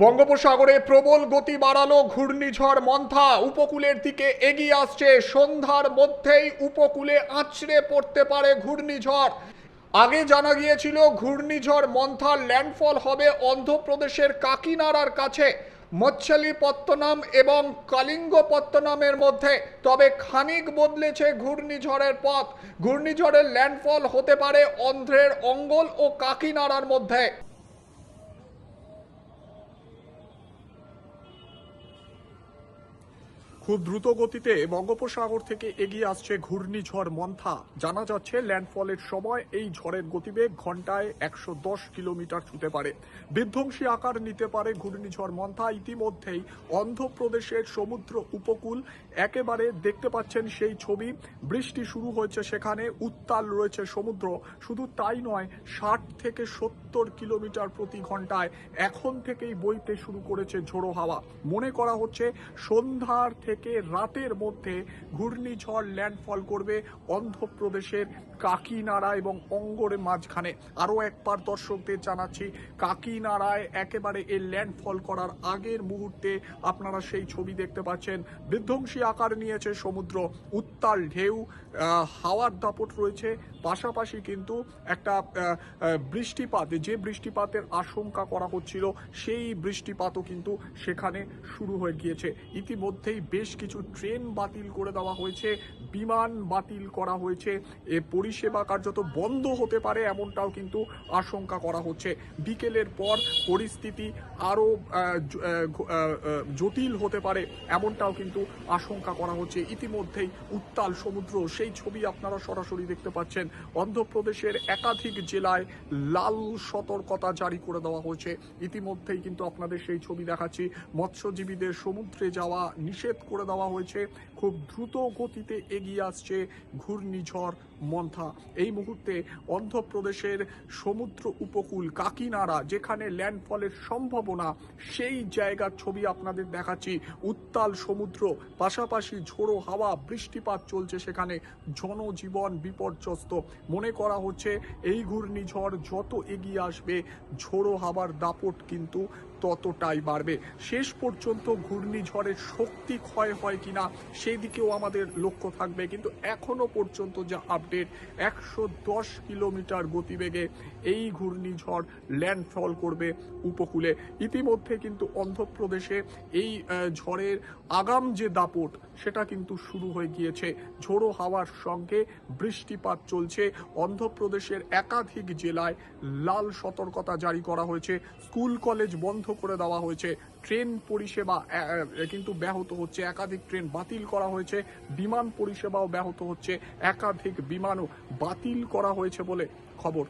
বঙ্গোপসাগরে প্রবল গতি বাড়ালো ঘূর্ণিঝড় মন্থা। উপকূলের দিকে এগিয়ে আসছে, সন্ধ্যার মধ্যেই উপকূলে আছড়ে পড়তে পারে ঘূর্ণিঝড়। আগে জানা গিয়েছিল ঘূর্ণিঝড় মন্থার ল্যান্ডফল হবে অন্ধ্রপ্রদেশের কাকিনাড়ার কাছে, মচ্ছলিপত্তনম এবং কালিঙ্গপত্তনমের মধ্যে। তবে খানিক বদলেছে ঘূর্ণিঝড়ের পথ। ঘূর্ণিঝড়ের ল্যান্ডফল হতে পারে অন্ধ্রের অঙ্গল ও কাকিনাড়ার মধ্যে। খুব দ্রুত গতিতে বঙ্গোপসাগর থেকে এগিয়ে আসছে ঘূর্ণিঝড় মন্থা। জানা যাচ্ছে ল্যান্ডফলের সময় এই ঝড়ের গতিবেগ ঘন্টায় 110 কিলোমিটার ছুঁতে পারে। বিধ্বংসী আকার নিতে পারে ঘূর্ণিঝড় মন্থা। ইতিমধ্যেই অন্ধ্রপ্রদেশের সমুদ্র উপকূল একেবারে দেখতে পাচ্ছেন সেই ছবি। বৃষ্টি শুরু হয়েছে, সেখানে উত্তাল রয়েছে সমুদ্র। শুধু তাই নয়, 60 থেকে 70 কিলোমিটার প্রতি ঘন্টায় এখন থেকেই বইতে শুরু করেছে ঝোড়ো হাওয়া। মনে করা হচ্ছে সন্ধ্যার থেকে রাতের মধ্যে ঘূর্ণিঝড় ল্যান্ডফল করবে অন্ধ্রপ্রদেশের কাকিনাড়া এবং অঙ্গরের মাঝখানে। আরও একবার দর্শকদের জানাচ্ছি, কাকিনাড়ায় একেবারে এই ল্যান্ডফল করার আগের মুহূর্তে আপনারা সেই ছবি দেখতে পাচ্ছেন। বিধ্বংসী আকার নিয়েছে সমুদ্র, উত্তাল ঢেউ, হাওয়ার দাপট রয়েছে। পাশাপাশি কিন্তু একটা বৃষ্টিপাত, যে বৃষ্টিপাতের আশঙ্কা করা হচ্ছিল সেই বৃষ্টিপাতও কিন্তু সেখানে শুরু হয়ে গিয়েছে। ইতিমধ্যেই বেশ কিছু ট্রেন বাতিল করে দেওয়া হয়েছে, বিমান বাতিল করা হয়েছে। এ পরিষেবা কার্যত বন্ধ হতে পারে এমনটাও কিন্তু আশঙ্কা করা হচ্ছে। বিকেলের পর পরিস্থিতি আরও জটিল হতে পারে এমনটাও কিন্তু আশঙ্কা করা হচ্ছে। ইতিমধ্যেই উত্তাল সমুদ্র, সেই ছবি আপনারা সরাসরি দেখতে পাচ্ছেন। অন্ধ্রপ্রদেশের একাধিক জেলায় লাল সতর্কতা জারি করে দেওয়া হয়েছে। ইতিমধ্যেই কিন্তু আপনাদের সেই ছবি দেখাচ্ছি। মৎস্যজীবীদের সমুদ্রে যাওয়া নিষেধ করে দেওয়া হয়েছে। খুব দ্রুত গতিতে এগিয়ে আসছে ঘূর্ণিঝড় মন্থা। এই মুহূর্তে অন্ধ্রপ্রদেশের সমুদ্র উপকূল কাকিনাড়া, যেখানে ল্যান্ডফলের সম্ভাবনা, সেই জায়গার ছবি আপনাদের দেখাচ্ছি। উত্তাল সমুদ্র, পাশাপাশি ঝোড়ো হাওয়া, বৃষ্টিপাত চলছে সেখানে, জনজীবন বিপর্যস্ত। মনে করা হচ্ছে এই ঘূর্ণিঝড় যত এগিয়ে আসবে ঝোড়ো হাওয়ার দাপট কিন্তু ততটাই বাড়বে। শেষ পর্যন্ত ঘূর্ণিঝড়ের শক্তি ক্ষয় হয় কিনা সেই দিকেও আমাদের লক্ষ্য থাকবে। কিন্তু এখনো পর্যন্ত যা আপডেট, 110 কিলোমিটার গতিবেগে এই ঘূর্ণিঝড় ল্যান্ডফল করবে উপকূলে। ইতিমধ্যে কিন্তু অন্ধ্রপ্রদেশে এই ঝড়ের আগাম যে দাপট সেটা কিন্তু শুরু হয়ে গিয়েছে। ঝোড়ো হাওয়ার সঙ্গে বৃষ্টিপাত চলছে। অন্ধ্রপ্রদেশের একাধিক জেলায় লাল সতর্কতা জারি করা হয়েছে। স্কুল কলেজ বন্ধ করে দেওয়া হয়েছে। ট্রেন পরিষেবা কিন্তু ব্যাহত হচ্ছে, একাধিক ট্রেন বাতিল করা হয়েছে। বিমান পরিষেবাও ব্যাহত হচ্ছে, একাধিক বিমানও বাতিল করা হয়েছে বলে খবর।